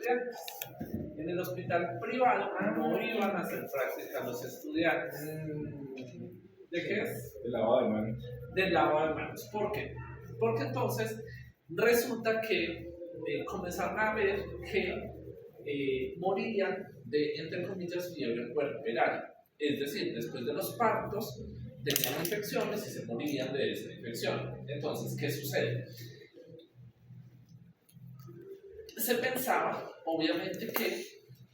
estudiantes. En el hospital privado no iban a hacer práctica los estudiantes. ¿De qué es? De lavado de manos. Del lavado de manos. ¿Por qué? Porque entonces resulta que comenzaron a ver que morían de, entre comillas, fiebre puerperaria. Es decir, después de los partos tenían infecciones y se morían de esa infección. Entonces, ¿qué sucede? Se pensaba, obviamente, que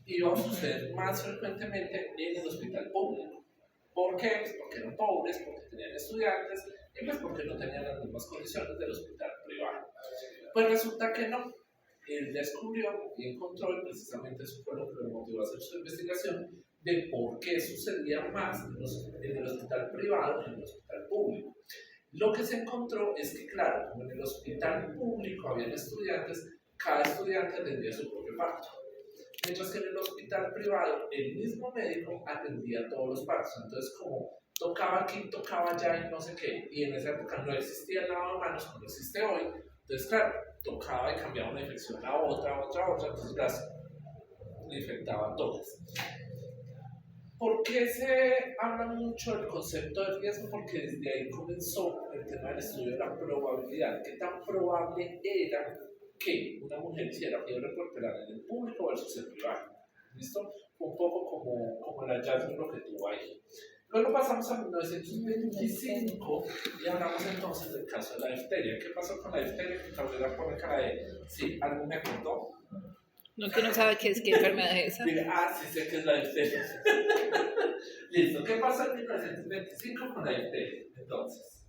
iba a suceder más frecuentemente en el hospital público. ¿Por qué? Pues porque eran pobres, porque tenían estudiantes y pues porque no tenían las mismas condiciones del hospital privado. Pues resulta que no. Él descubrió y encontró, y precisamente eso fue lo que lo motivó a hacer su investigación, de por qué sucedía más en el hospital privado que en el hospital público. Lo que se encontró es que, claro, como en el hospital público habían estudiantes, cada estudiante atendía su propio parto. Mientras que en el hospital privado, el mismo médico atendía todos los partos. Entonces, como tocaba aquí, tocaba allá y no sé qué, y en esa época no existía el lavado de manos como existe hoy, entonces, claro, tocaba y cambiaba una infección a otra, entonces las infectaba a todas. ¿Por qué se habla mucho del concepto de riesgo? Porque desde ahí comenzó el tema del estudio de la probabilidad. ¿Qué tan probable era que una mujer hiciera fiebre puerperaria en el público versus el privado? ¿Listo? Un poco como el hallazgo que tuvo ahí. Luego pasamos a 1925 y hablamos entonces del caso de la difteria. ¿Qué pasó con la difteria? Que Cabrera pone cara de, sí, ¿algo me contó? No, que no sabe qué enfermedad es esa. Diga, sí sé que es la difteria. Listo, ¿qué pasó en 1925 con la difteria? Entonces.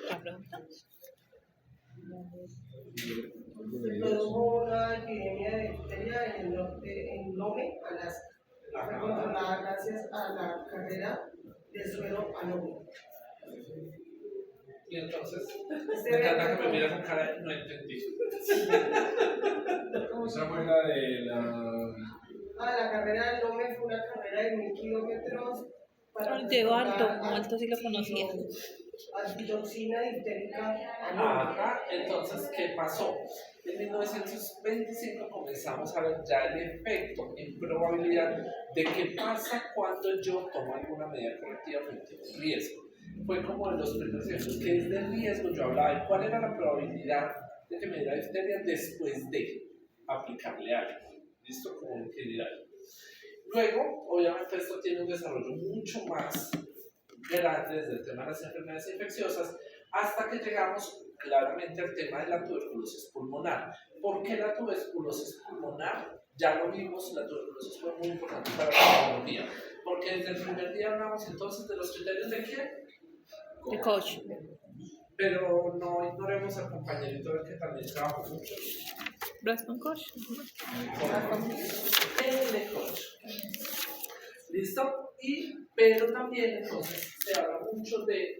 ¿La pregunta? Se produjo una epidemia de difteria en el norte, en Lome, Alaska. Fue controlada gracias a la carrera de suero a Lome. Y entonces, me encanta que me miras con cara de no entendí. Esa fue la de la... La carrera de Lome fue una carrera de 1000 kilómetros para Llegó alto sí lo conocía. Antitoxina difterica a Lome. Ajá, entonces, ¿qué pasó? En 1925 comenzamos a ver ya el efecto en probabilidad de qué pasa cuando yo tomo alguna medida correctiva frente a un riesgo. Fue como de los primeros ejemplos que desde el riesgo yo hablaba de cuál era la probabilidad de que me diera difteria después de aplicarle algo. ¿Listo? Como en general. Luego, obviamente, esto tiene un desarrollo mucho más grande desde el tema de las enfermedades infecciosas hasta que llegamos claramente al tema de la tuberculosis pulmonar. ¿Por qué la tuberculosis pulmonar? Ya lo vimos, la tuberculosis fue muy importante para la pulmonología. Porque desde el primer día hablamos entonces de los criterios de quién? De coach. Pero no ignoremos al compañerito del que también trabajó mucho. Braston Coach. El de coach. ¿Listo? Pero también entonces se habla mucho de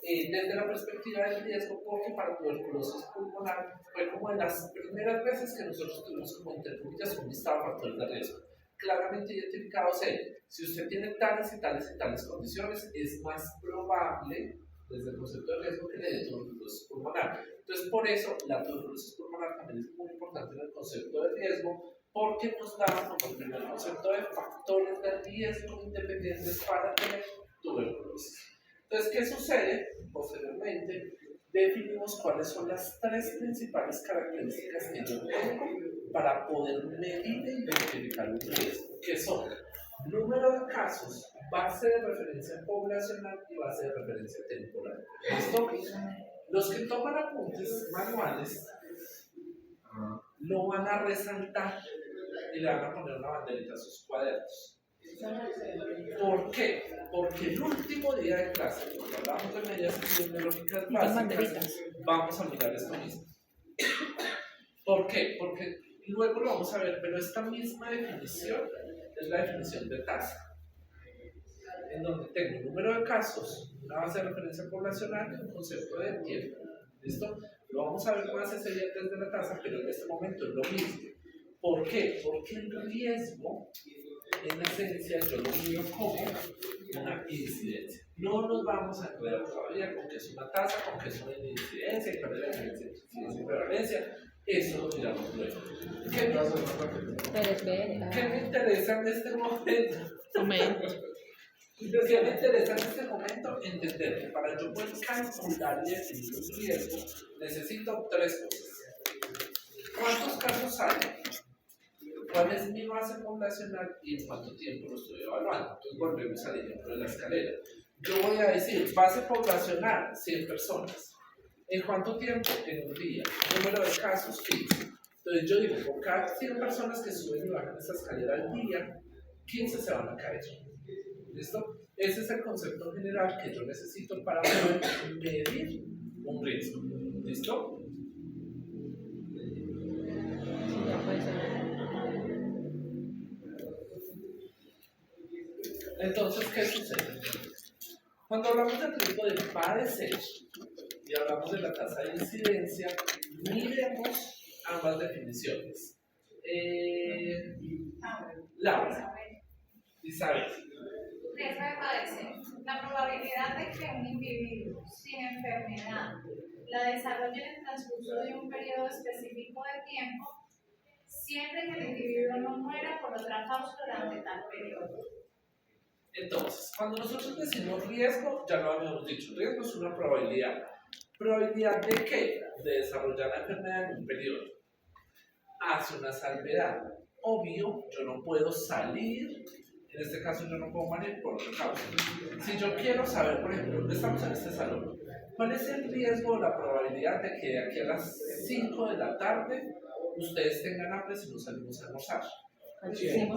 desde la perspectiva del riesgo, porque para tuberculosis pulmonar fue como de las primeras veces que nosotros tuvimos como entre comillas un listado de factores de riesgo claramente identificados. Si usted tiene tales y tales condiciones, es más probable desde el concepto de riesgo que le dé tuberculosis pulmonar. Entonces, por eso la tuberculosis pulmonar también es muy importante en el concepto de riesgo, porque nos da como el primer concepto de factores de riesgo independientes para tener tuberculosis. Entonces, ¿qué sucede? Posteriormente, definimos cuáles son las tres principales características que yo tengo para poder medir e identificar un riesgo, que son número de casos, base de referencia poblacional y base de referencia temporal. ¿Listo? Los que toman apuntes manuales lo van a resaltar y le van a poner una banderita a sus cuadernos. ¿Por qué? Porque el último día de clase, cuando hablamos de medidas epidemiológicas básicas, vamos a mirar esto mismo. ¿Por qué? Porque luego lo vamos a ver, pero esta misma definición es la definición de tasa, en donde tengo un número de casos, una base de referencia poblacional y un concepto de tiempo. ¿Listo? Lo vamos a ver más ese día desde la tasa, pero en este momento es lo mismo. ¿Por qué? Porque el riesgo, en esencia, yo lo mido como una incidencia. No nos vamos a enredar todavía con qué es una tasa, con qué es una incidencia y cuál es la diferencia entre prevalencia, eso lo miramos luego. ¿Qué Pero espere. ¿Qué me interesa en este momento? Momento. ¿Qué me interesa en este momento? Entender que para yo poder calcular y definir un riesgo, necesito tres cosas. ¿Cuántos casos hay? ¿Cuál es mi base poblacional y en cuánto tiempo lo estoy evaluando? Entonces volvemos al ejemplo de la escalera. Yo voy a decir, base poblacional, 100 personas. ¿En cuánto tiempo? En un día. Número de casos, 15. Entonces yo digo, por cada 100 personas que suben y bajan esa escalera al día, 15 se van a caer. ¿Listo? Ese es el concepto general que yo necesito para poder medir un riesgo. ¿Listo? Entonces, ¿qué sucede? Cuando hablamos del riesgo de padecer y hablamos de la tasa de incidencia, miremos ambas definiciones. Laura, Isabel. Riesgo de padecer. La probabilidad de que un individuo sin enfermedad la desarrolle en el transcurso de un periodo específico de tiempo, siempre que el individuo no muera por otra causa durante tal periodo. Entonces, cuando nosotros decimos riesgo, ya lo habíamos dicho, riesgo es una probabilidad. ¿Probabilidad de qué? De desarrollar la enfermedad en un periodo. Hace una salvedad. Obvio, yo no puedo salir, en este caso yo no puedo morir por otra causa. Si yo quiero saber, por ejemplo, estamos en este salón, ¿cuál es el riesgo o la probabilidad de que de aquí a las 5 de la tarde ustedes tengan hambre si no salimos a almorzar? 100%.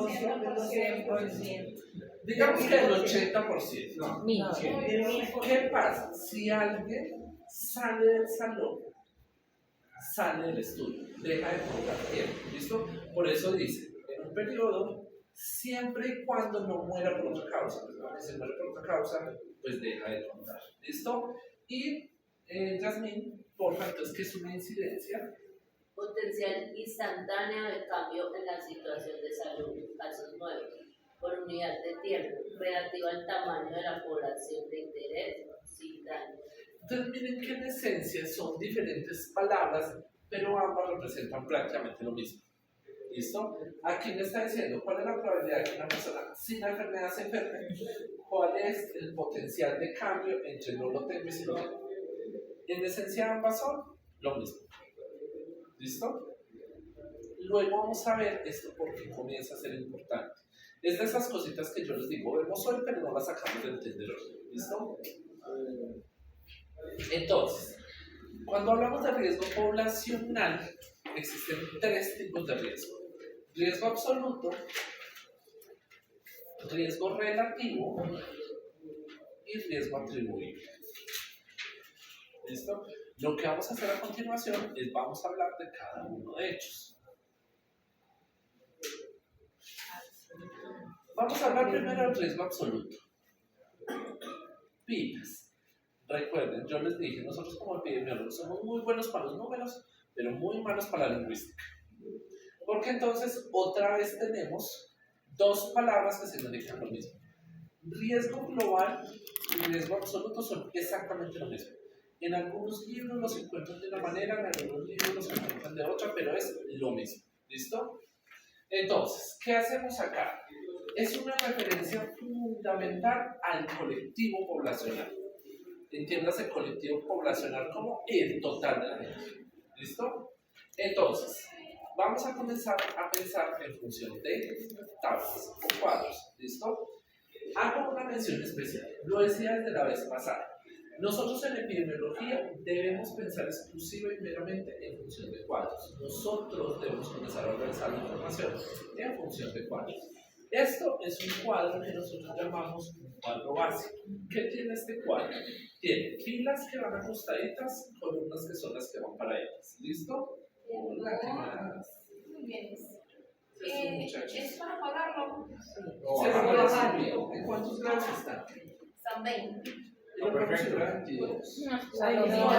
Digamos que el 80%. No, Mil. ¿Qué pasa? Si alguien sale del salón, sale del estudio, deja de contar tiempo, ¿listo? Por eso dice, en un periodo, siempre y cuando no muera por otra causa, pues, ¿no? Si muere por otra causa, pues deja de contar, ¿listo? Y, Yasmín, porfa, entonces, ¿qué es una incidencia? Potencial instantáneo de cambio en la situación de salud, casos nuevos, por unidad de tiempo, relativo al tamaño de la población de interés, sin daño. Entonces, miren que en esencia son diferentes palabras, pero ambas representan prácticamente lo mismo. ¿Listo? Aquí me está diciendo cuál es la probabilidad de que una persona sin enfermedad se enferme, cuál es el potencial de cambio entre no lo tengo y si lo tengo. En esencia ambas son lo mismo. ¿Listo? Luego vamos a ver esto porque comienza a ser importante. Es de esas cositas que yo les digo, vemos hoy pero no las sacamos de entender hoy. ¿Listo? Entonces, cuando hablamos de riesgo poblacional, existen tres tipos de riesgo. Riesgo absoluto, riesgo relativo y riesgo atribuible. ¿Listo? Lo que vamos a hacer a continuación es vamos a hablar de cada uno de ellos. Vamos a hablar primero del riesgo absoluto. Pymes. Recuerden, yo les dije, nosotros como epidemiólogos somos muy buenos para los números, pero muy malos para la lingüística. Porque entonces otra vez tenemos dos palabras que significan lo mismo. Riesgo global y riesgo absoluto son exactamente lo mismo. En algunos libros los encuentran de una manera, en algunos libros los encuentran de otra, pero es lo mismo. ¿Listo? Entonces, ¿qué hacemos acá? Es una referencia fundamental al colectivo poblacional. Entiéndase colectivo poblacional como el total de la gente. ¿Listo? Entonces, vamos a comenzar a pensar en función de tablas o cuadros. ¿Listo? Hago una mención especial. Lo decía desde la vez pasada. Nosotros en epidemiología debemos pensar exclusiva y meramente en función de cuadros. Nosotros debemos comenzar a organizar la información en función de cuadros. Esto es un cuadro que nosotros llamamos un cuadro básico. ¿Qué tiene este cuadro? Tiene filas que van ajustaditas, columnas que son las que van para ellas. ¿Listo? Hola, ¿qué más? Muy bien. Es un muchacho. ¿Es para pagarlo? ¿En cuántos grados están? Son 20. Yo lo considero 22. Ay, no, no,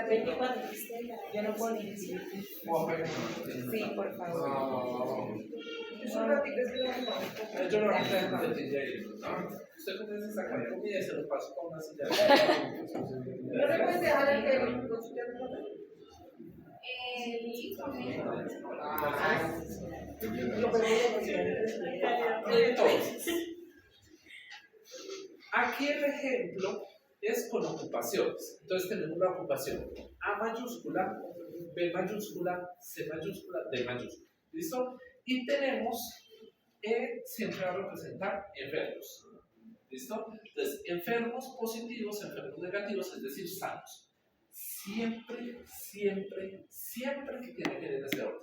24. Yo no puedo ni decir. Sí, por favor. No. Es un ratito, es que no me conozco. Yo no ahorita en maletilla ahí, ¿no? Usted comienza a sacar comida y se lo paso con una silla. ¿No le puedes dejar el que consultar? Entonces, aquí el ejemplo es con ocupaciones. Entonces tenemos la ocupación A mayúscula, B mayúscula, C mayúscula, D mayúscula. ¿Listo? Y tenemos E siempre va a representar enfermos. ¿Listo? Entonces, enfermos positivos, enfermos negativos, es decir, sanos. Siempre, siempre, siempre que tiene que ir en ese orden.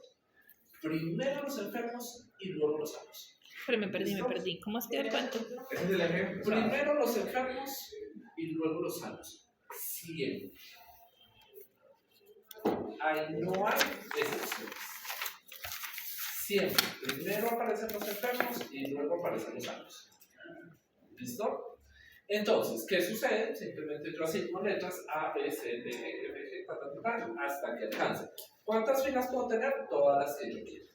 Primero los enfermos y luego los sanos. Pero me perdí. ¿Cómo es que el cuento? Ese es el ejemplo. Primero los enfermos y luego los sanos. Siempre. Ahí no hay excepciones. Siempre. Primero aparecen los enfermos y luego aparecen los sanos. ¿Listo? Entonces, ¿qué sucede? Simplemente yo asigno letras A, B, C, D, E, F, G, hasta que alcance. ¿Cuántas filas puedo tener? Todas las que yo quiera.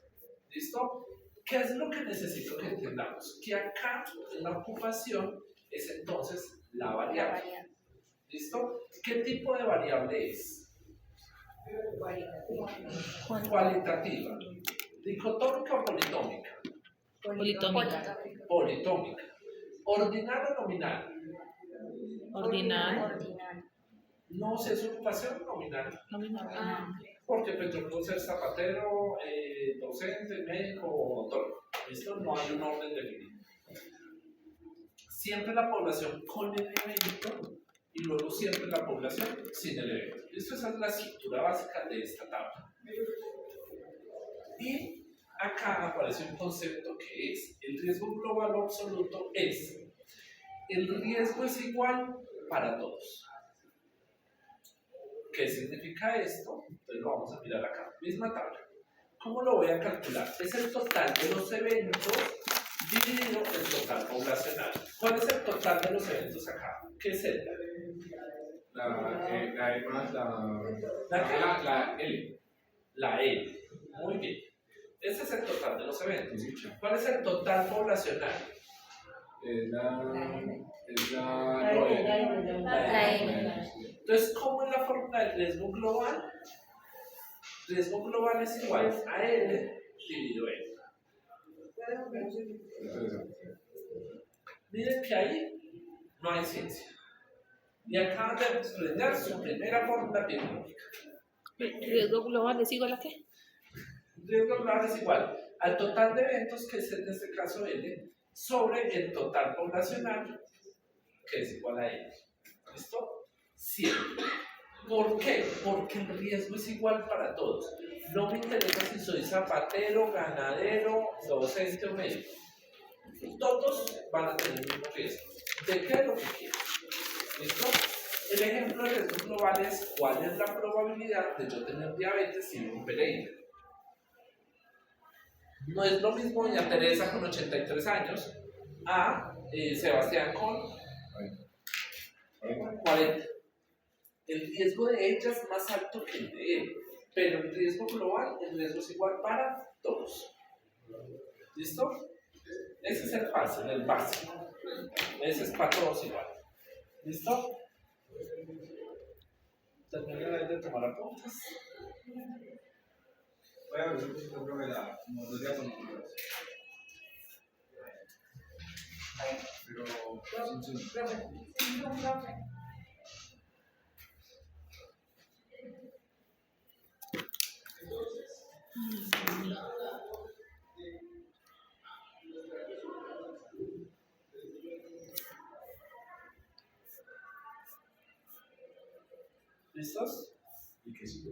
¿Listo? ¿Qué es lo que necesito que entendamos? Que acá en la ocupación es entonces la variable. ¿Listo? ¿Qué tipo de variable es? Cualitativa. ¿Dicotómica o politómica? Politómica. Politómica. ¿Ordinal o nominal? Ordinal. No sé, es ocupación nominal. Porque pues yo puedo ser zapatero, docente, médico o odontólogo. ¿Listo? No hay un orden definido. Siempre la población con el evento y luego siempre la población sin el evento. ¿Listo? Esa es la estructura básica de esta tabla. Y acá aparece un concepto que es el riesgo global o absoluto es el riesgo es igual para todos. ¿Qué significa esto? Entonces lo vamos a mirar acá, misma tabla. ¿Cómo lo voy a calcular? Es el total de los eventos dividido el total poblacional. ¿Cuál es el total de los eventos acá? ¿Qué es el? La E más la L. La L. Muy bien. Ese es el total de los eventos. ¿Cuál es el total poblacional? La Entonces, ¿cómo es la fórmula del riesgo global? Riesgo global es igual a L dividido L. Miren que ahí no hay ciencia. Y acaban de desprender su primera fórmula biológica. ¿Riesgo global es igual a qué? Riesgo global es igual al total de eventos, que es en este caso L, sobre el total poblacional, que es igual a L. ¿Listo? Siempre. ¿Por qué? Porque el riesgo es igual para todos. No me interesa si soy zapatero, ganadero, docente o médico. Todos van a tener el mismo riesgo. ¿De qué es lo que quiero? ¿Listo? El ejemplo de riesgo global es cuál es la probabilidad de yo tener diabetes si un Pereira. No es lo mismo doña Teresa con 83 años a Sebastián con 40. El riesgo de ella es más alto que el de él, pero el riesgo global, el riesgo es igual para todos. ¿Listo? Ese es el fácil, el básico. Ese es para todos igual. ¿Listo? Terminan de tomar apuntes. Voy a ver un poquito, creo que como 2 diapositivas. Pero sin zoom. ¿Listos? ¿Y qué sigue?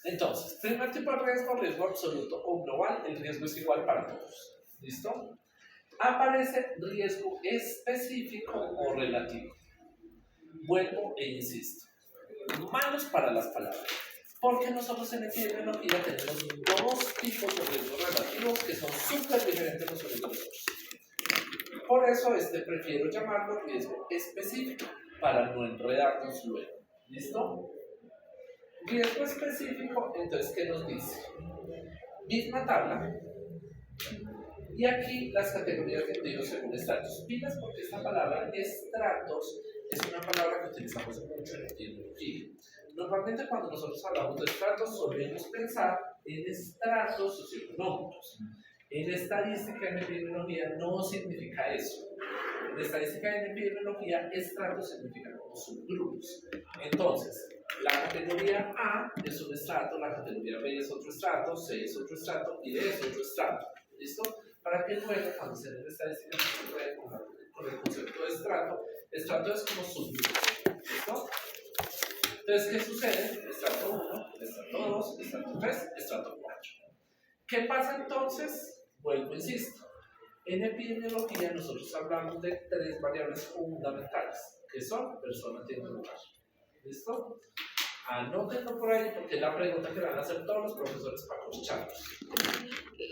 Entonces, primer tipo de riesgo, riesgo absoluto o global, el riesgo es igual para todos. ¿Listo? Aparece riesgo específico o relativo. Vuelvo e insisto. Malos para las palabras. Porque nosotros en epidemiología tenemos dos tipos de riesgos relativos que son súper diferentes los unos de los otros. Por eso prefiero llamarlo riesgo específico para no enredarnos luego. ¿Listo? Riesgo específico, entonces, ¿qué nos dice? Misma tabla. Y aquí las categorías divididas según estratos. Pilas porque esta palabra estratos es una palabra que utilizamos mucho en epidemiología. Normalmente cuando nosotros hablamos de estratos solemos pensar en estratos socioeconómicos. En estadística en epidemiología no significa eso. En estadística en epidemiología, estratos significa como subgrupos. Entonces, la categoría A es un estrato, la categoría B es otro estrato, C es otro estrato y D es otro estrato. ¿Listo? Para que luego, cuando se den estadísticas, se puede con el concepto de estrato. Estrato es como subgrupo. ¿Listo? Entonces, ¿qué sucede? Estrato 1, estrato 2, estrato 3, estrato 4. ¿Qué pasa entonces? Vuelvo, insisto. En epidemiología nosotros hablamos de 3 variables fundamentales, que son persona, tiempo, lugar. ¿Listo? Anótenlo por ahí porque es la pregunta que van a hacer todos los profesores para escucharlos.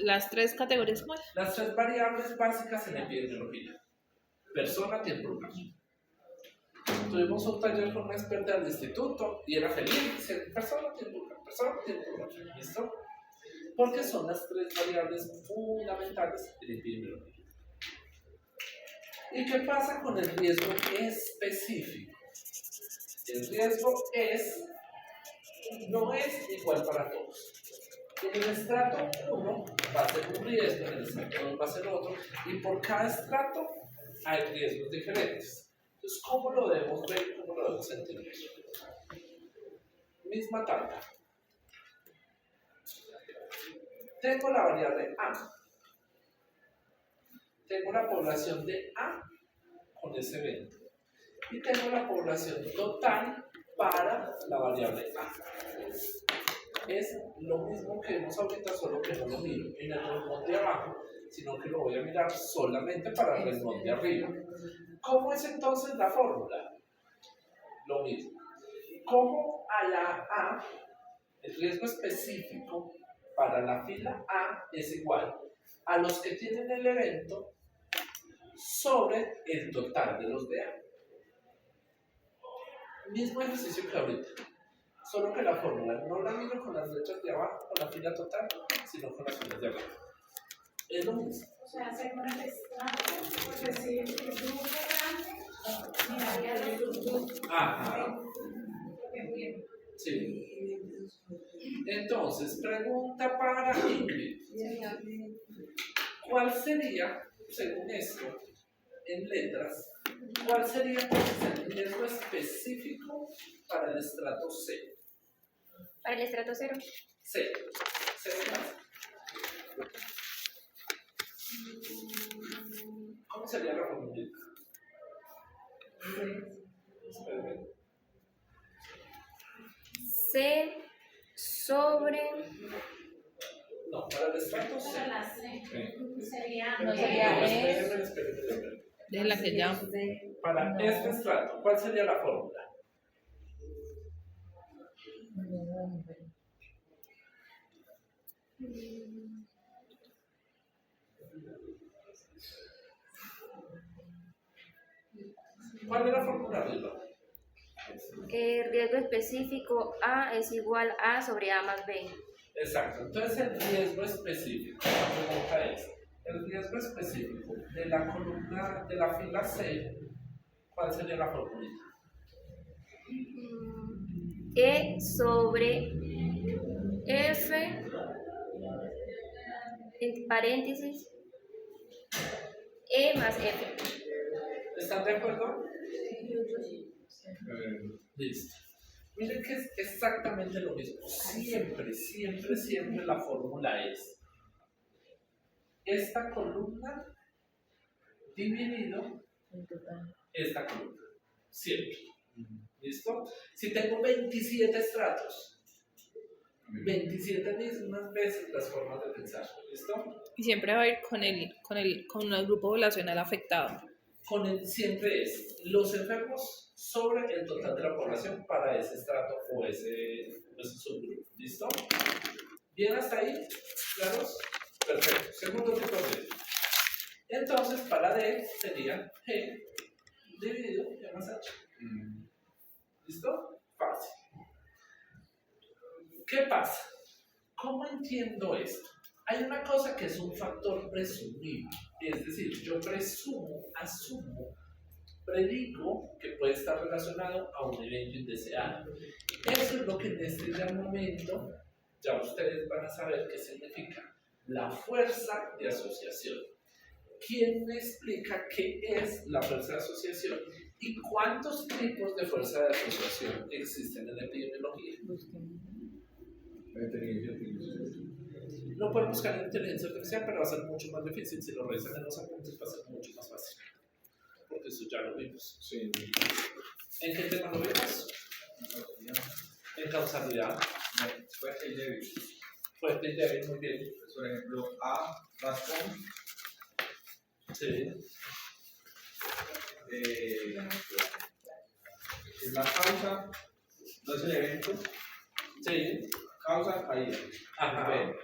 Las 3 categorías, ¿cuál? Las 3 variables básicas en epidemiología. Persona, tiempo, lugar. Tuvimos un taller con una experta del instituto y era feliz. Dice, persona, tiempo, lugar. Persona, tiempo, lugar. ¿Listo? Porque son las 3 variables fundamentales en epidemiología. ¿Y qué pasa con el riesgo específico? El riesgo no es igual para todos. En el estrato 1 va a ser un riesgo, en el estrato 2 va a ser otro, y por cada estrato hay riesgos diferentes. Entonces, ¿cómo lo debemos ver? ¿Cómo lo debemos entender? Misma tabla. Tengo la variable A. Tengo la población de A con ese evento. Y tengo la población total para la variable A. Es lo mismo que vemos ahorita, solo que no lo miro en el renglón de abajo, sino que lo voy a mirar solamente para el renglón de arriba. ¿Cómo es entonces la fórmula? Lo mismo. ¿Cómo a la A, el riesgo específico para la fila A es igual a los que tienen el evento sobre el total de los de A? Mismo ejercicio que ahorita, solo que la fórmula no la miro con las letras de abajo, con la fila total, sino con las filas de abajo. Es lo mismo. O sea, según el estrato, porque si el grupo grande, miraría los subgrupos. Ajá. Bien. Sí. Entonces, pregunta para Ingrid. ¿Cuál sería, según esto, en letras, cuál sería el riesgo específico para el estrato C? Para el estrato 0. C. C más. ¿Cómo sería la fórmula? Espérame. C sobre. No, para el estrato C. Para la C sería No, E. sería E. Espérenme. Déjenla que ya. Para este estrato, ¿cuál sería la fórmula? ¿Cuál es la fórmula arriba? Riesgo específico A es igual a sobre A más B. Exacto. Entonces el riesgo específico, la pregunta es, el riesgo específico de la columna de la fila C, ¿cuál sería la fórmula? E sobre F, entre paréntesis, E más F. ¿Están de acuerdo? Listo. Miren que es exactamente lo mismo. Siempre, siempre, siempre la fórmula es esta columna dividido esta columna. Siempre. ¿Listo? Si tengo 27 estratos, 27 mismas veces las formas de pensar. ¿Listo? Y siempre va a ir con el grupo poblacional afectado. Con el siempre es los enfermos sobre el total de la población para ese estrato o ese subgrupo. ¿Listo? ¿Bien hasta ahí? ¿Claros? Perfecto. Segundo tipo de riesgo. Entonces, para D sería G dividido G más H. ¿Listo? Fácil. ¿Qué pasa? ¿Cómo entiendo esto? Hay una cosa que es un factor presumible, es decir, yo presumo, asumo, predico que puede estar relacionado a un evento indeseado. Eso es lo que en este ya momento ya ustedes van a saber qué significa la fuerza de asociación. ¿Quién me explica qué es la fuerza de asociación y cuántos tipos de fuerza de asociación existen en la epidemiología? No pueden buscar en inteligencia artificial, pero va a ser mucho más difícil. Si lo revisan en los apuntes va a ser mucho más fácil, porque eso ya lo vimos. Sí. ¿En qué tema lo vimos? En causalidad. Fuerte y débil. Fuerte y débil, muy bien. Por ejemplo, A, razón. Sí. Es la causa, no es el evento. Sí. Causa, caída. Ajá. B.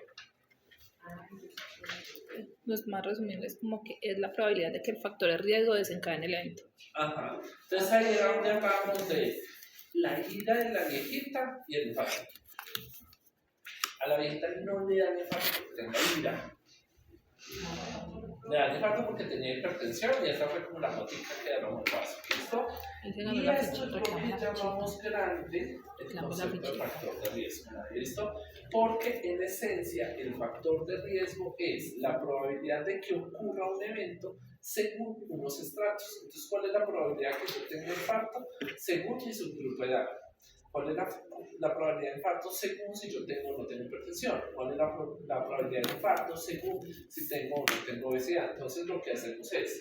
Los más resumibles es como que es la probabilidad de que el factor de riesgo desencadene el evento. Ajá. Entonces ahí era donde hablamos de la ira de la viejita y el infarto. A la viejita no le dan infarto porque tenga ira. Le dan infarto porque tenía hipertensión y esa fue como la gotica que era muy fácil. ¿Listo? Y esto es lo que llamamos grande el concepto de factor de riesgo. ¿Listo? Porque en esencia el factor de riesgo es la probabilidad de que ocurra un evento según unos estratos. Entonces, ¿cuál es la probabilidad que yo tenga infarto? Según mi subgrupo de edad. ¿Cuál es la probabilidad de infarto según si yo tengo o no tengo hipertensión? ¿Cuál es la probabilidad de infarto según si tengo o no tengo obesidad? Entonces, lo que hacemos es,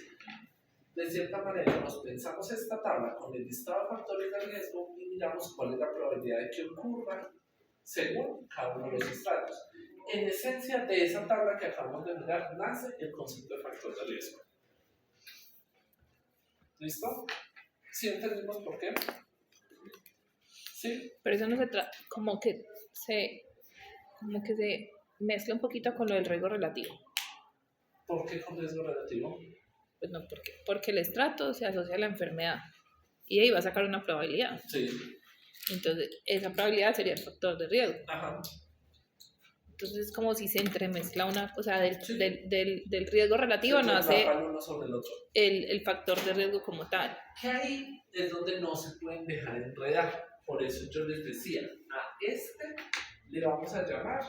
de cierta manera, nos pensamos esta tabla con el listado de factores de riesgo y miramos cuál es la probabilidad de que ocurra según cada uno de los estratos. En esencia, de esa tabla que acabamos de mirar, nace el concepto de factor de riesgo. ¿Listo? ¿Sí entendimos por qué? ¿Sí? Pero eso no se trata, como que se mezcla un poquito con lo del riesgo relativo. ¿Por qué con riesgo relativo? Pues no, porque el estrato se asocia a la enfermedad y ahí va a sacar una probabilidad. Sí. Entonces, esa probabilidad sería el factor de riesgo. Ajá. Entonces, es como si se entremezcla una cosa Sí. del riesgo relativo, no hace trabajan uno sobre el otro. el factor de riesgo como tal. Que ahí es donde no se pueden dejar enredar. Por eso yo les decía, a este le vamos a llamar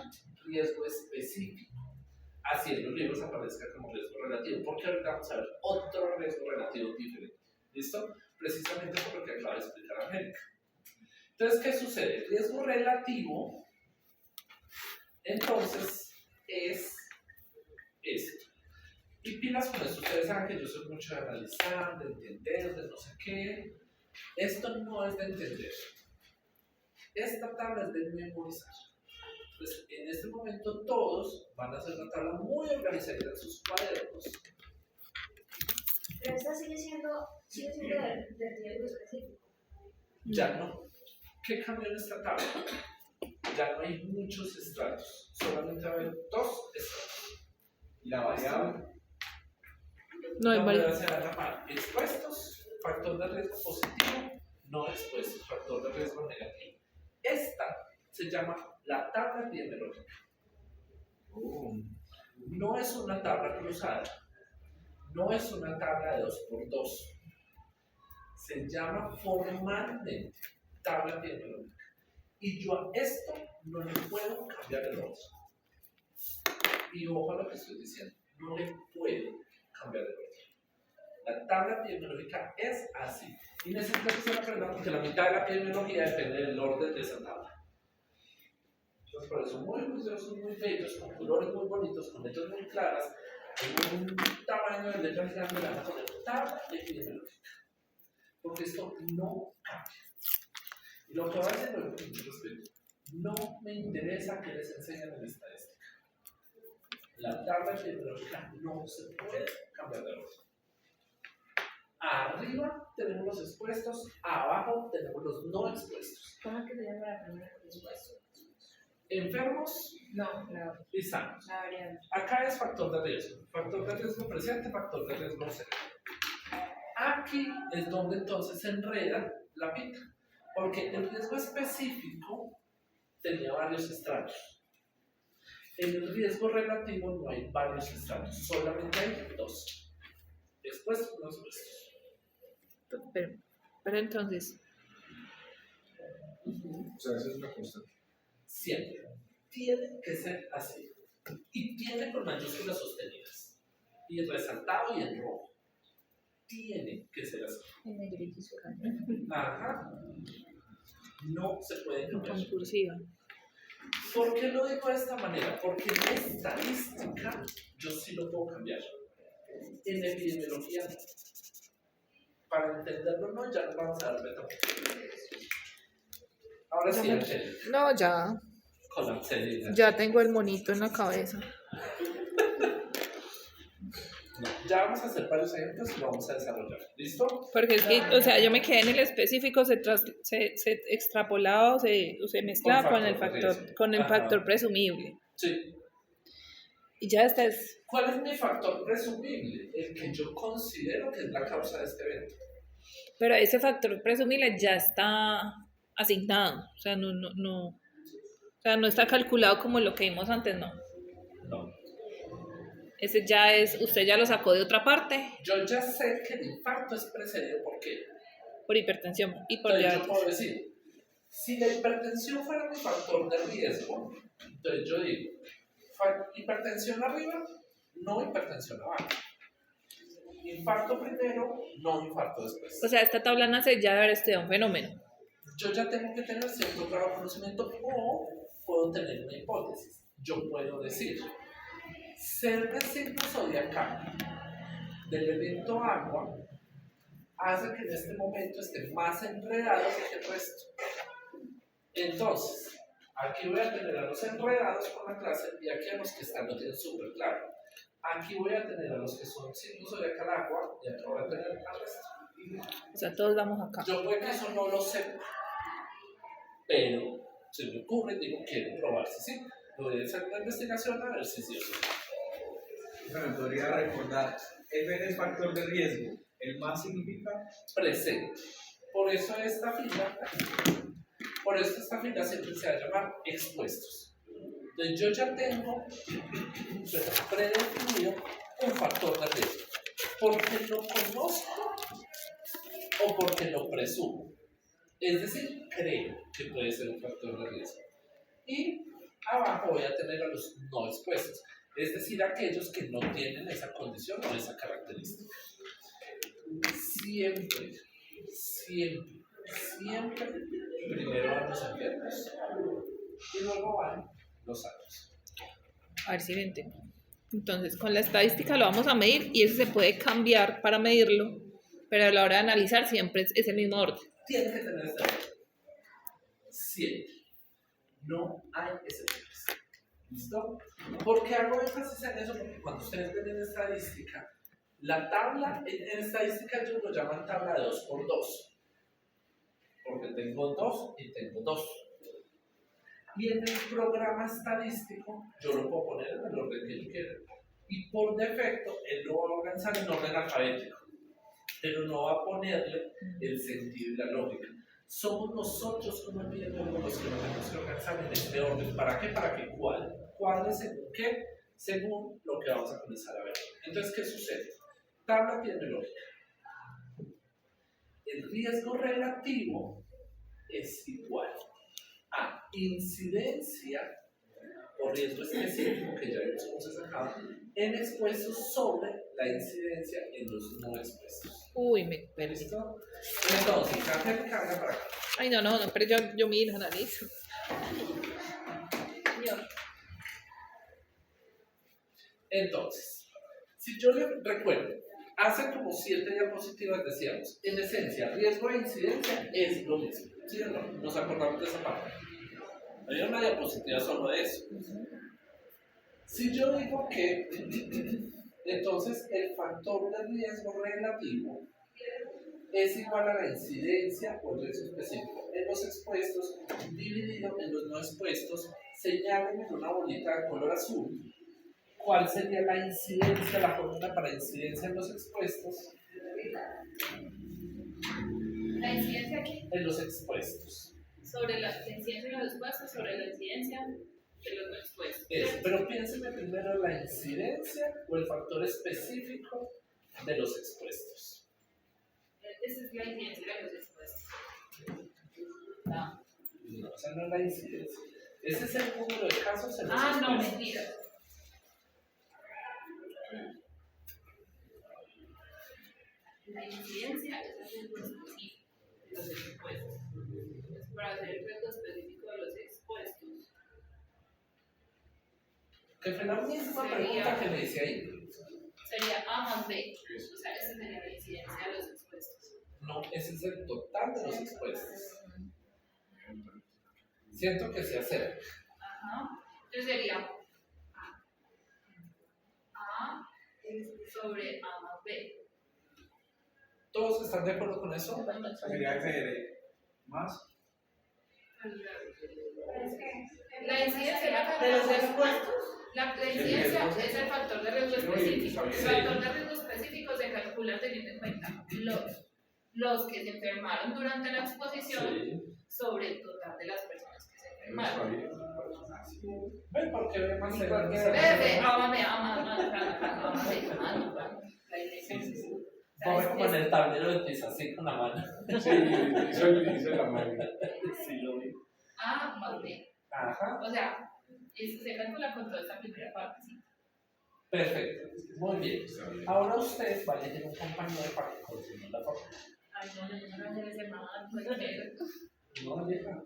riesgo específico. Así en los libros aparezca como riesgo relativo, porque ahorita vamos a ver otro riesgo relativo diferente. ¿Listo? Precisamente por lo que acaba de explicar Angélica. Entonces, ¿qué sucede? El riesgo relativo, entonces, es esto. Y pilas con esto. Ustedes saben que yo soy mucho de analizar, de entender, de no sé qué. Esto no es de entender. Esta tabla es de memorizar. Entonces, en este momento todos van a hacer una tabla muy organizada en sus cuadernos. Pero esta sigue siendo del riesgo específico. Ya no. ¿Qué cambió en esta tabla? Ya no hay muchos estratos. Solamente va a haber 2 estratos. Y la variable. No hay Donde variable. se van a llamar expuestos, factor de riesgo positivo, no expuestos, factor de riesgo negativo. Esta se llama la tabla epidemiológica. No es una tabla cruzada, no es una tabla de 2x2. Se llama formalmente tabla epidemiológica. Y yo a esto no le puedo cambiar el orden. Y ojo a lo que estoy diciendo, no le puedo cambiar el orden. La tabla epidemiológica es así. Y necesito que se la aprendan porque la mitad de la epidemiología depende del orden de esa tabla. Entonces, por eso muy juiciosos, muy bellos, con colores muy bonitos, con letras muy claras, en un tamaño de letras grande, la van a poner tabla epidemiológica. Porque esto no cambia. Y lo que va a hacer, con mucho respeto, no me interesa que les enseñen en estadística. La tabla epidemiológica no se puede cambiar de orden. Arriba tenemos los expuestos, abajo tenemos los no expuestos. ¿Cómo es que se llama la primera expuesto? Enfermos No, y sanos. la variable. Acá es factor de riesgo. Factor de riesgo presente, factor de riesgo ausente. Aquí es donde entonces se enreda la pita. Porque el riesgo específico tenía varios estratos. En el riesgo relativo no hay varios estratos, solamente hay dos. Expuestos no expuestos. Pero entonces, O sea, esa es una constante. Siempre. Tiene que ser así. Y tiene con mayúsculas sostenidas. Y resaltado y en rojo. Tiene que ser así. en negrito y subrayado, Ajá. No se puede en cambiar. cursiva. ¿Por qué lo digo de esta manera? Porque en estadística yo sí lo puedo cambiar. En epidemiología no. Para entenderlo no, ya nos vamos a dar beta. Ahora sí, Angélica, No, ya. colapsé. Ya tengo el monito en la cabeza. No, ya vamos a hacer varios ejemplos y lo vamos a desarrollar. ¿Listo? Porque es que, o sea, yo me quedé en el específico, se extrapolaba o se mezclaba con el Ajá. factor presumible. Sí. Y ya esta es. ¿Cuál es mi factor presumible? El que yo considero que es la causa de este evento. Pero ese factor presumible ya está asignado. O sea, o sea, no está calculado como lo que vimos antes, no. No. Ese ya es, usted ya lo sacó de otra parte Yo ya sé que el infarto es precedido por qué. por hipertensión y por Entonces yo diabetes. puedo decir, si la hipertensión fuera mi factor de riesgo, entonces yo digo, hipertensión arriba, no hipertensión abajo. Infarto primero, no infarto después. O sea, esta tabla nace ya de haber estudiado un fenómeno. Yo ya tengo que tener cierto grado de conocimiento o puedo tener una hipótesis. Yo puedo decir, ser de signo zodiacal del evento agua hace que en este momento estén más enredados que el resto. Entonces, aquí voy a tener a los enredados con la clase y aquí a los que están lo tienen súper claro. Aquí voy a tener a los que son signos zodiacal agua y acá voy a tener al resto. O sea, todos vamos acá. Yo puede que eso no lo sepa, pero se me ocurre y digo, quiero probar si sí. Voy a hacer una investigación a ver si sí o sí. Bueno, podría recordar, FN es factor de riesgo. El más significa Presente. Por eso esta fila siempre se va a llamar expuestos. Entonces yo ya tengo predefinido un factor de riesgo. Porque lo conozco o porque lo presumo. Es decir, creo que puede ser un factor de riesgo. Y abajo voy a tener a los no expuestos. Es decir, aquellos que no tienen esa condición o esa característica. Siempre, primero van los enfermos y luego van los sanos. A ver si lo entiendo. Entonces, con la estadística lo vamos a medir y eso se puede cambiar para medirlo, pero a la hora de analizar siempre es el mismo orden. Tiene que tener este orden. Siempre. No hay excepciones. ¿Listo? ¿Por qué hago énfasis en eso? Porque cuando ustedes ven en estadística, la tabla, en estadística ellos lo llaman tabla de 2x2. Porque tengo 2 y tengo 2. Y en el programa estadístico, yo lo puedo poner en el orden que yo quiera. Y por defecto, él lo va a organizar en orden alfabético. Pero no va a ponerle el sentido y la lógica. Somos nosotros como epidemiólogos los que nos tenemos que organizar en este orden. ¿Para qué? Para que cuadre según qué, según lo que vamos a comenzar a ver. Entonces, ¿qué sucede? Tabla tiene lógica. El riesgo relativo es igual a incidencia o riesgo específico, que ya hemos sacado, en expuestos sobre la incidencia en los no expuestos. Uy, me perdí. ¿Listo? Entonces, Angélica, venga para acá. Ay, no, pero yo me analizo. Entonces, si yo le recuerdo, hace como 7 diapositivas decíamos, en esencia, riesgo e incidencia es lo mismo. ¿Sí o no? Nos acordamos de esa parte. Hay una diapositiva solo de eso. Si yo digo que, entonces el factor de riesgo relativo es igual a la incidencia o el riesgo específico en los expuestos dividido en los no expuestos, señalen en una bolita de color azul cuál sería la incidencia, la fórmula para incidencia en los expuestos. La incidencia aquí, En los expuestos. sobre la incidencia en los expuestos, sobre la incidencia. de los no expuestos. Pero piénseme primero en la incidencia o el factor específico de los expuestos. Esa es la incidencia de los expuestos. No. No, esa no es la incidencia. Ese es el número de casos en los Ah, no, expuestos. mentira. La incidencia es el riesgo específico de los expuestos. Entonces, para hacer el riesgo específico de los expuestos, Que fue la misma Sería- pregunta que me hice ahí. sería A más B. O sea, esa sería la incidencia de los expuestos. No, ese es el total de los expuestos. Siento que se acerca. Ajá. Entonces sería A sobre A más B. ¿Todos están de acuerdo con eso? Sería FR más. Pero es que La incidencia De los expuestos. La incidencia es el factor de riesgo específico. El factor de riesgo específico se calcula teniendo en cuenta los que se enfermaron durante la exposición sobre el total de las personas que se enfermaron. Ven, porque ve más Sí, cerca. porque- Bebe, ámame. La incidencia. Vamos como en el tablero de pizza, así con la mano. Sí, hizo la mano. Sí, lo vi. A más B. Ajá, O sea, eso se calcula con toda esta primera parte, ¿sí? perfecto. Muy bien. Ahora usted va a elegir un compañero para que continúe la fórmula. Ay, no voy a hacer ese mal, pues, que- No, deja.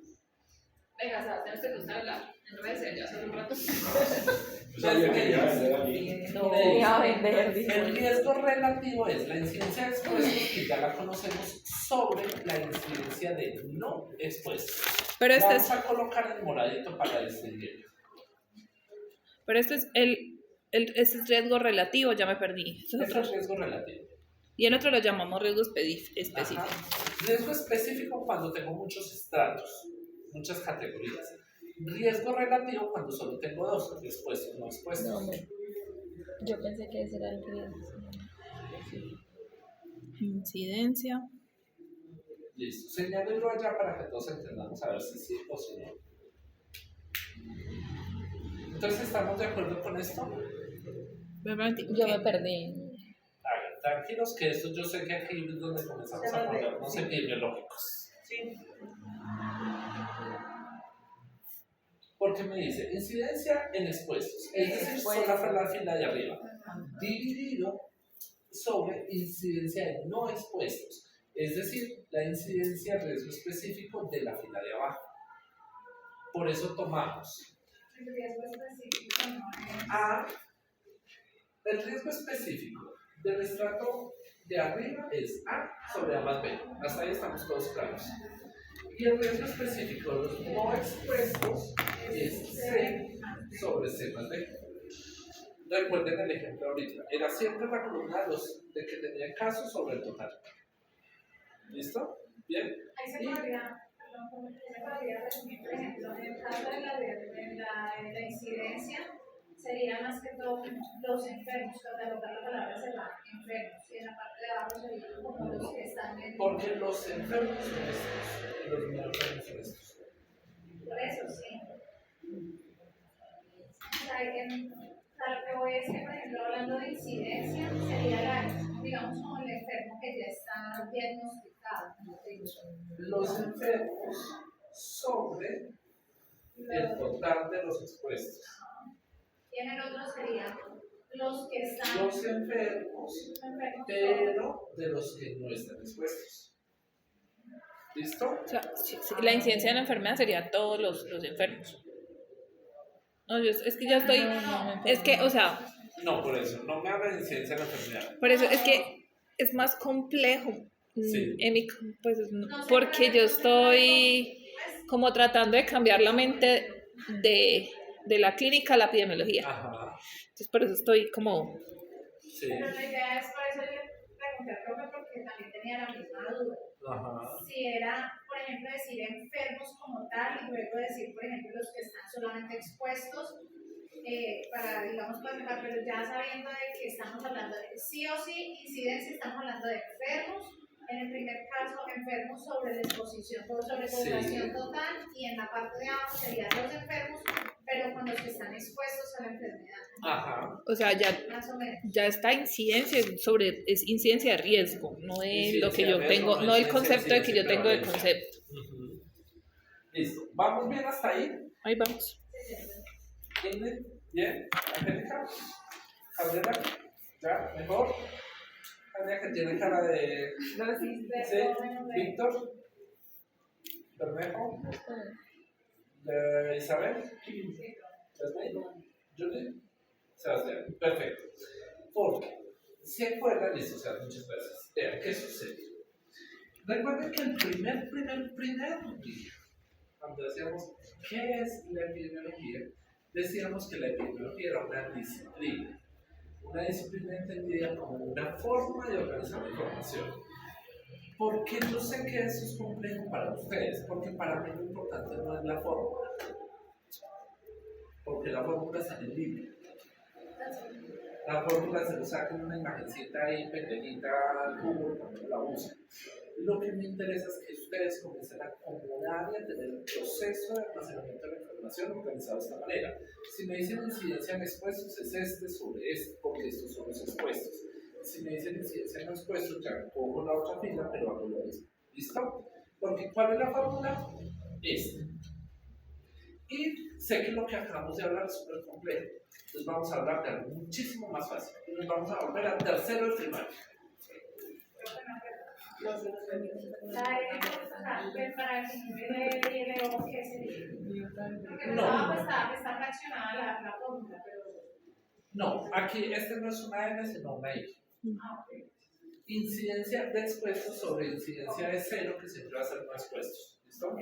Venga, Sebastián, usted gusta hablar. Entonces, ya hace un rato. Yo sabía que iba a vender a mí. No voy a vender, El riesgo relativo es la incidencia de expuestos, que ya la conocemos, sobre la incidencia de no expuestos. Pero Vamos a colocar el moradito para distinguir. este es este es riesgo relativo, ya me perdí. Este es el riesgo relativo. Y el otro lo llamamos riesgo específico. Ajá. Riesgo específico cuando tengo muchos estratos, muchas categorías. Riesgo relativo cuando solo tengo dos, expuestos, no expuestos. Yo pensé que ese era el riesgo. Incidencia. Listo. Señálenlo allá para que todos entendamos a ver si sí o si no. Entonces, ¿estamos de acuerdo con esto? Yo me perdí. A ver, tranquilos que esto yo sé que aquí es donde comenzamos a ponernos epidemiológicos. Sí. Porque me dice incidencia en expuestos, es decir, solo la fila de arriba, dividido sobre incidencia en no expuestos, es decir, la incidencia de riesgo específico de la fila de abajo. Por eso tomamos el riesgo específico no es. A, el riesgo específico del estrato de arriba es A sobre A más B. Hasta ahí estamos todos claros. Y el riesgo específico de los no expuestos es C sobre C más B. Recuerden el ejemplo ahorita. Era siempre la columna de que tenían casos sobre el total. ¿Listo? ¿Bien? Ahí se podría, perdón, se podría resumir, por ejemplo, en el caso de la incidencia, sería más que todo los enfermos, catalogar la palabra cerrada, enfermos, y en la parte de abajo serían como los que están en. Porque los enfermos son estos, y los no enfermos son estos. Por eso, sí. O sea, lo que voy es que, por ejemplo, hablando de incidencia, sería digamos, como el enfermo que ya está diagnosticado. Los enfermos sobre el total de los expuestos. Y en el otro sería los que están Los enfermos, enfermos. pero de los que no están expuestos. ¿Listo? O sea, la incidencia de la enfermedad sería todos los enfermos. No, es que ya estoy. Es que, o sea, No, por eso, no me habla de incidencia de la enfermedad. por eso es que es más complejo. Sí. Pues, porque yo estoy como tratando de cambiar la mente de la clínica a la epidemiología. Ajá, Entonces, por eso estoy como. sí. Pero la idea es, por eso le pregunté al profe, porque también tenía la misma duda. Ajá. Si era, por ejemplo, decir enfermos como tal y luego decir, por ejemplo, los que están solamente expuestos para, digamos, clasificar, pero ya sabiendo de que estamos hablando de sí o sí incidencia, estamos hablando de enfermos. En el primer caso, enfermos sobre la exposición, sobre población Sí. total, y en la parte de abajo serían los enfermos, pero con los que están expuestos a la enfermedad. Ajá. O sea, Más o menos. ya está incidencia es incidencia de riesgo, no es lo que Incidencia yo de tengo, riesgo, no el incidencia, concepto de que yo tengo de prevalencia. concepto. Ujú. Listo. ¿Vamos bien hasta ahí? Ahí vamos. Ingrid, bien. Angélica, Cabrera, ya, mejor. Tania, que tiene cara de. Sí. Víctor, Bermejo, de Isabel, Jasmine, Julie, Sebastián. Perfecto. Porque, ¿se acuerdan? Listo, o sea, muchas gracias. Vean, ¿qué sucede? Recuerden que el primer día, cuando decíamos, ¿qué es la epidemiología? Decíamos que la epidemiología era una disciplina entendida como una forma de organizar la información. Porque yo sé que eso es complejo para ustedes, porque para mí lo importante no es la fórmula, porque la fórmula está en el libro. La fórmula se lo saca en una imagencita ahí pequeñita al Google cuando la usan. Lo que me interesa es que ustedes comiencen a acomodar y a tener el proceso de almacenamiento de la información organizado de esta manera. Si me dicen incidencia en expuestos, es este sobre este, porque estos son los expuestos. Si me dicen incidencia en expuestos, ya cojo la otra fila, pero hago lo mismo. ¿Listo? Porque ¿cuál es la fórmula? Esta. Y sé que lo que acabamos de hablar es súper complejo. Entonces vamos a hablar de algo muchísimo más fácil. Y nos vamos a volver al tercero de primaria. Para que no me leo qué sería. Porque No. Está fraccionada la fórmula, pero. No, aquí este no es una N, sino una I. Incidencia de expuestos sobre incidencia de cero, que siempre va a ser no expuestos. ¿Listo?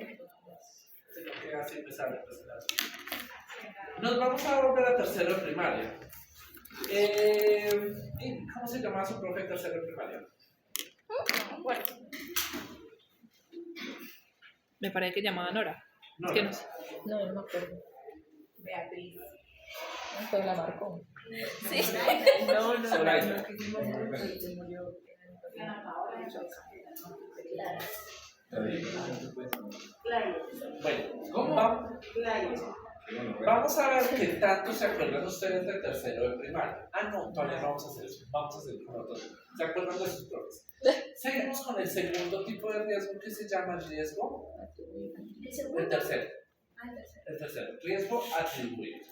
Sino que así empezar a representar. Nos vamos a volver a tercero de primaria. ¿Y cómo se llama su profe de tercero de primaria? Bueno. Me parece que llamaba Nora. No, Es que no sé. No, no me acuerdo. Beatriz. Pero la marcó. Sí. No, no, Soraya. no, que hicimos mucho, se murió. Bueno, vamos a ver qué tanto se acuerdan ustedes de tercero de primaria. Ah, no, todavía no vamos a hacer eso. Vamos a hacer con otro. ¿Se acuerdan de sus profes? Seguimos con el segundo tipo de riesgo que se llama riesgo. El tercero. El tercero, riesgo atribuible.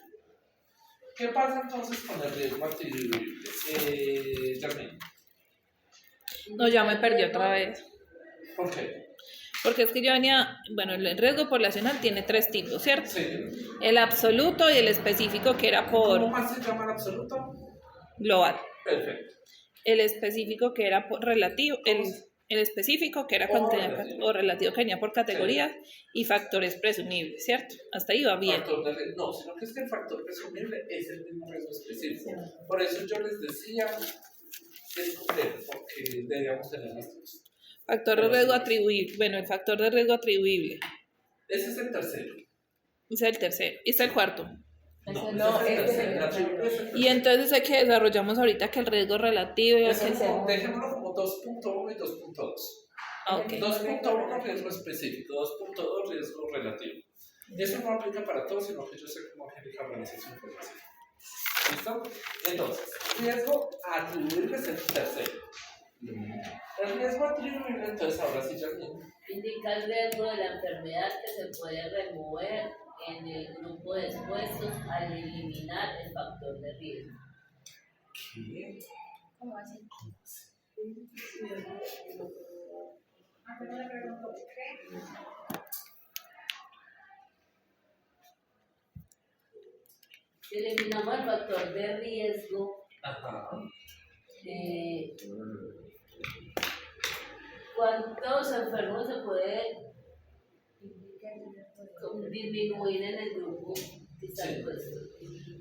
¿Qué pasa entonces con el riesgo atribuible? Jasmine, No, ya me perdí otra vez. ¿por qué? Porque es que yo venía, bueno, el riesgo poblacional tiene 3 tipos, ¿cierto? Sí. El absoluto y el específico, que era ¿Cómo por más se llama el absoluto? global. Perfecto. El específico, que era por relativo. El específico, que era cuando tenía, o relativo, que venía por categorías, y factores presumibles, ¿cierto? Hasta ahí va bien. No, sino que es que el factor presumible es el mismo riesgo específico. Por eso yo les decía que es complejo, porque deberíamos tener estos. Factor de riesgo atribuible. Bueno, el factor de riesgo atribuible. Ese es el tercero. Ese es el tercero. Y está el cuarto. No, No, ese es el ese tercero. es el El atribuible es el tercero. Y entonces es que desarrollamos ahorita que el riesgo relativo y Es el como, dejémoslo como 2.1 y 2.2. ok. 2.1 riesgo específico, 2.2 riesgo relativo. Eso no aplica para todos, sino que yo sé cómo Angélica organiza su información. ¿Listo? Entonces, riesgo atribuible es el tercero. El riesgo atribuible, entonces ahora sí ya Indica el riesgo de la enfermedad que se puede remover en el grupo de expuestos al eliminar el factor de riesgo. ¿Qué? ¿Cómo así? Antes me pregunto, ¿qué? Si eliminamos el factor de riesgo, Ajá. ¿cuántos enfermos se puede disminuir en el grupo que está Sí. expuesto?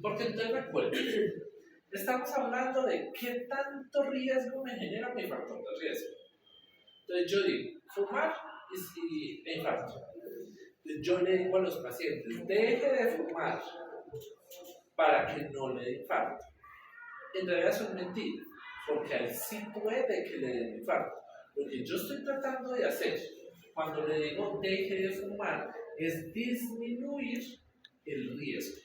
Porque entonces recuerden, estamos hablando de qué tanto riesgo me genera mi factor de riesgo. Entonces yo digo, fumar e infarto. Entonces yo le digo a los pacientes, deje de fumar para que no le dé infarto. En realidad eso es mentira, porque a él sí puede que le dé infarto. Lo que yo estoy tratando de hacer cuando le digo deje de fumar es disminuir el riesgo.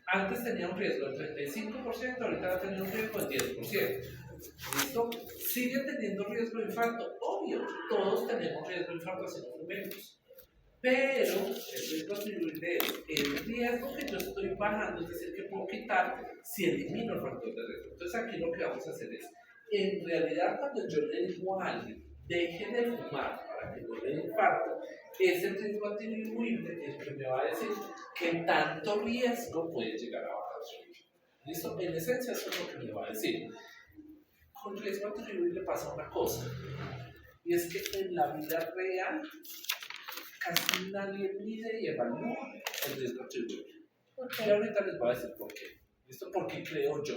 Antes tenía un riesgo del 35%, ahorita va a tener un riesgo del 10%. ¿Listo? Sigue teniendo riesgo de infarto, obvio, todos tenemos riesgo de infarto si no fumemos. Pero el riesgo atribuible es el riesgo que yo estoy bajando, es decir, que puedo quitar si elimino el factor de riesgo. Entonces aquí lo que vamos a hacer es, en realidad cuando yo le digo a alguien, deje de fumar para que no le dé infarto, es el riesgo atribuible el que me va a decir que tanto riesgo puede llegar a bajar. ¿Listo? En esencia eso es lo que me va a decir. Con riesgo atribuible pasa una cosa, y es que en la vida real casi nadie mide y evalúa el riesgo atribuible. Y ahorita les voy a decir por qué. ¿Listo? Porque creo yo.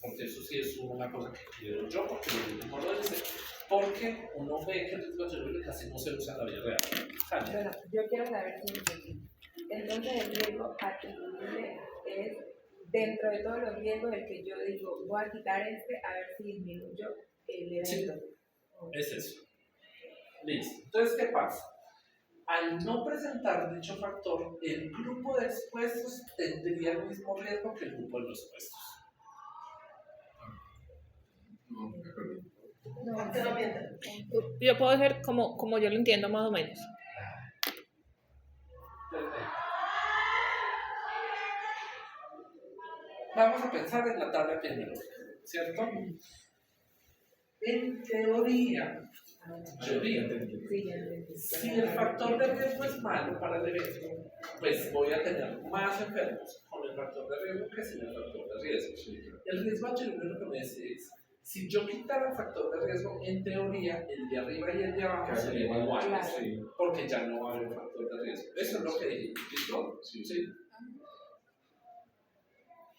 Porque eso sí es una cosa que creo yo, porque lo lo dice. Porque uno ve que el riesgo atribuible casi no se usa en la vida real. Cambia. Bueno, yo quiero saber si entendí. Entonces el riesgo atribuible es dentro de todos los riesgos el que yo digo, voy a quitar este a ver si disminuyo el evento. Es eso. Listo. Entonces, ¿qué pasa? Al no presentar dicho factor, el grupo de expuestos tendría el mismo riesgo que el grupo de los expuestos. Factor ambiental. Yo puedo hacer como yo lo entiendo más o menos. Vamos a pensar en la tabla epidemiológica, ¿cierto? En teoría, si el factor de riesgo es malo para el evento, pues voy a tener más enfermos con el factor de riesgo que sin el factor de riesgo. El riesgo atribuible lo que me dice es, si yo quitara el factor de riesgo, en teoría, el de arriba y el de abajo serían iguales, porque ya no va a haber factor de riesgo. Eso es lo que dije, ¿listo? Sí.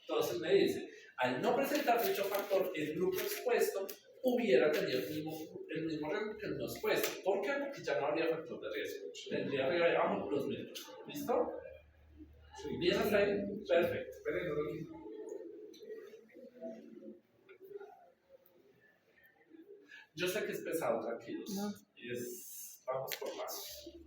Entonces me dice, al no presentar dicho factor, el grupo expuesto hubiera tenido el mismo riesgo que el no expuesto. ¿Por qué? Porque ya no habría factor de riesgo. Tendría arriba y abajo los mismos. ¿Listo? Sí. ¿Bien hasta ahí? Perfecto. Yo sé que es pesado, tranquilos. No. Vamos por pasos.